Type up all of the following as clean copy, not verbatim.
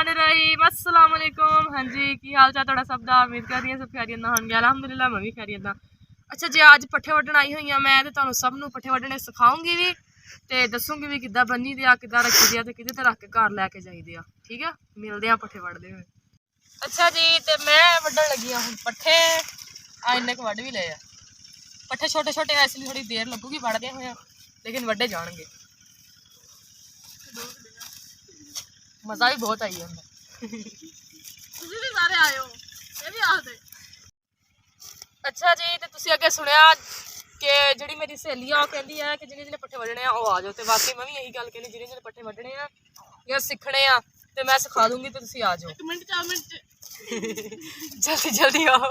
बिस्मिल्लाहिर्रहमानिर्रहीम अस्सलाम वालेकुम। हाँ जी, की हाल चाल तुहाडा सब दा? उम्मीद कर रही सब खैरियत नाल होणगे। अलहमदुलिल्लाह मैं भी खैरियत दा। अच्छा जी, अज पट्ठे वड्ढण आई हुई मैं ते तुहानू सब नू पट्ठे वड्ढने सिखाऊंगी भी ते दसूंगी भी किद्दां बन्नी दे आ, किद्दां रखी दे आ ते किदे ते रख के घर लैके जाईदे आ। ठीक है, मिलदे आ पट्ठे वड्ढदे हुए। अच्छा जी, ते मैं वड्ढण लगी हुण पट्ठे। इन्ने क वड्ढ भी लए आ। पट्ठे छोटे छोटे हैं इसलिए थोड़ी देर लगूगी वड्ढदे हुए, लेकिन वड्ढे जाणगे। मज़ा भी बहुत आई है। अच्छा जी, तो तुसी अगे सुनिया कि जिहड़ी मेरी सहेली आ कहती है कि जिन्हें जिन्हें पट्ठे वड्ढने आ आ जाओ। तो वाकई मैं भी यही गल कहनी, जिन्हें जिन्हें पट्ठे वड्ढने आ या सीखने आ तो मैं सिखा दूंगी, तो तुसी आ जाओ। 1 मिनट 4 मिनट जल्दी जल्दी आओ।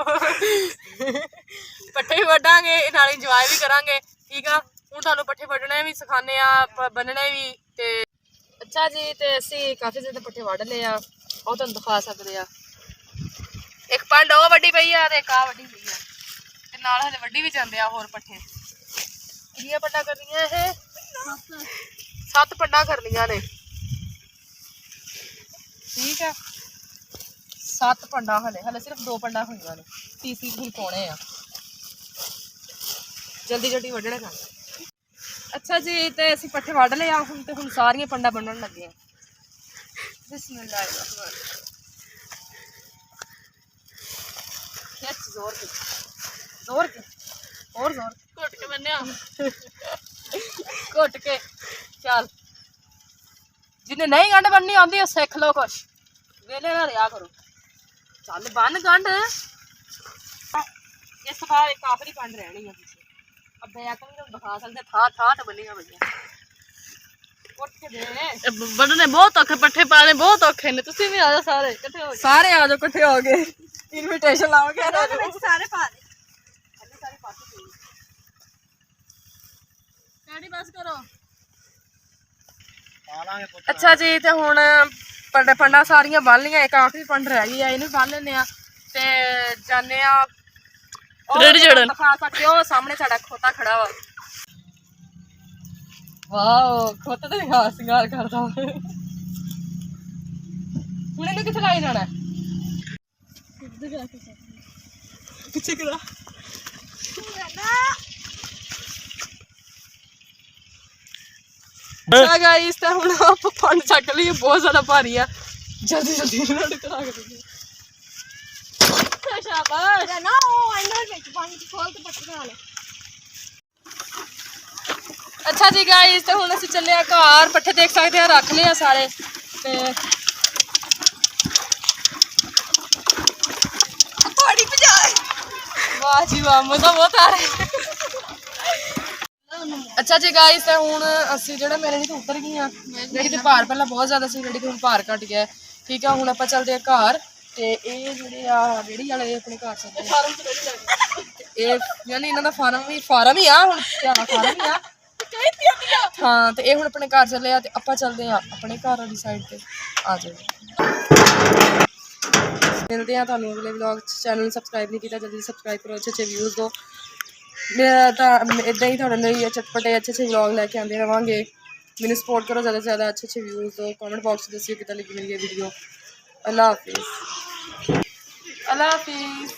पट्ठे भी वड्ढांगे नाल इंजॉय भी करांगे। ठीक है, हुण तुहानू पट्ठे वड्ढने भी सिखाने आ, बन्नने भी। ते अच्छा जी, तो असी काफ़ी ज़्यादा पट्ठे वड्ढ ले आ, और तुहानू दिखा सकते आ। एक पंड वो वड्डी पई आ ते एक आ वड्डी पई आ ते नाल हले वड्डी भी जांदे आ होर पट्ठे। कितनियां पंडां करनियां ये? 7 पंडां करनियां ने। ठीक है, 7 पंडां हले हले सिर्फ 2 पंडां होईयां ने, तीसरी हुण पाउणे आ। जल्दी जल्दी वड्ढणे का। अच्छा जी, तो असी पट्ठे वड्ढ ले आ हुण, ते हुण सारियां पंडां बन्नण लगे आ। बिस्मिल्लाह, खिच जोर के, जोर के, और जोर घुट के बन्ने घुट के। चल, जिन्हें नहीं गंढ बननी आती सीख लो, कुछ वेले ना रहा करो। चल बन गंढ। इस बार एक आखिरी पंड रहनी है पीछे। अब बैक भी दिखा सकते, था तो बनिया भैया। बनने बहुत औखे, पट्ठे पाने बहुत औखे ने। तुसी भी आ जाओ, सारे इकट्ठे हो, सारे आ जाओ इकट्ठे हो गए। इनविटेशन लाओगे सारे पा दे। सारी पासी कैडी बस करो। अच्छा जी, तो हुण पंडां सारियां बन लियां, एक आखिरी पंड रह गई है, इन्हू बन लैने आ ते जाने आ। दिखा सकते हो सामने साडा खोता खड़ा वा। वाह, खोता तो दिखा सिंगार करदा। हुण इन्हू कित्थे लाई जाना? पीछे करा। गाइस, तो हुण आप पंड चक लिए, बहुत ज्यादा भारी है। जल्दी जल्दी लोड करा के शाबाश ना, ओ अंदर विच पंड खोल के पट्टे बना ले। अच्छा जी गाइस, तो हुण असीं चले आ घर। पट्ठे देख सकते हैं रख ले सारे ते पानी भजाए। वाह जी वाह, मजा बहुत आ रहा है। अच्छा जी गाइस, तो हुण असीं जिहड़ा मेरे नीचे उतर गई हाँ, रेडी ते भार पहला बहुत ज़्यादा सी, रेडी ते हुण भार घट गया। ठीक है, हुण आपां चलदे आ घर ते ये जिहड़े आ रेहड़ी वाले अपने घर चलदे यानी इन्हां दा फार्म ही आ, हुण प्यारा फार्म ही आ। हाँ, तो ये हुण अपने घर चले आ ते आपां चलदे आ अपने घर वाली साइड ते। आ जाओ, मिलते हैं तुहानू अगले व्लॉग। चैनल सबसक्राइब नहीं किया, जल्दी सबसक्राइब करो, अच्छे अच्छे व्यूज़ दो। मेरा तो इदा ही थोड़े लिए चटपटे अच्छे अच्छे व्लॉग लैके आते रहांगे। मैंने सपोर्ट करो, ज़्यादा से ज़्यादा अच्छे अच्छे व्यूज़ दो। कमेंट बॉक्स में दसिए कितना लगी मेरी ये वीडियो। अल्लाह हाफिज़, अल्लाह हाफिज़।